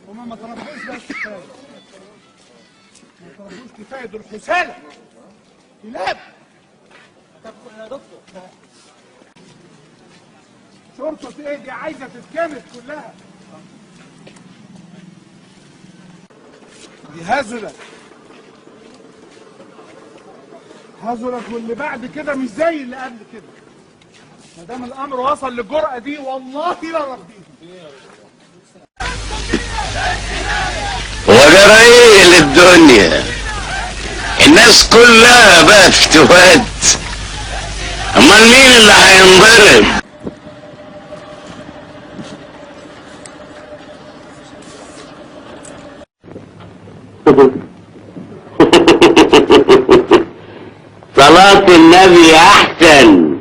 هما ما طلبوش بس كفايه، ما طلبوش كفايه، دول حسالة كلاب. طب يا دكتور شرطة ايه دي؟ عايزة تتكامل كلها. دي هزلت هزلت، واللي بعد كده مش زي اللي قبل كده. ما دام الامر وصل للجرأة دي والله لا رضيهم. وجرى ايه للدنيا؟ الناس كلها بقت فتوات، امال مين اللي هينضرب؟ صلاة النبي احسن.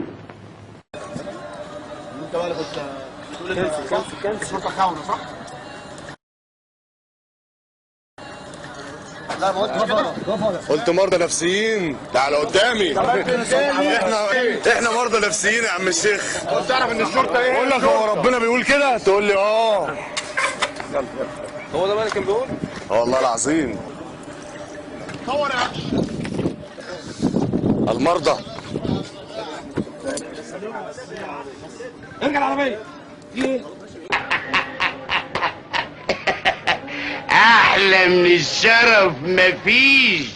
انت بقى كنت شرطة خاونة صح؟ لا ما قلت مرضى نفسيين، تعالى قدامي. احنا مرضى نفسيين يا عم الشيخ. قلت تعرف ان الشرطة ايه؟ بقول لك هو ربنا بيقول كده؟ تقول لي اه. هو ده بقى اللي كان بيقول؟ والله العظيم. صور يا عم. المرضى. ارجع العربية. احلى من الشرف مفيش.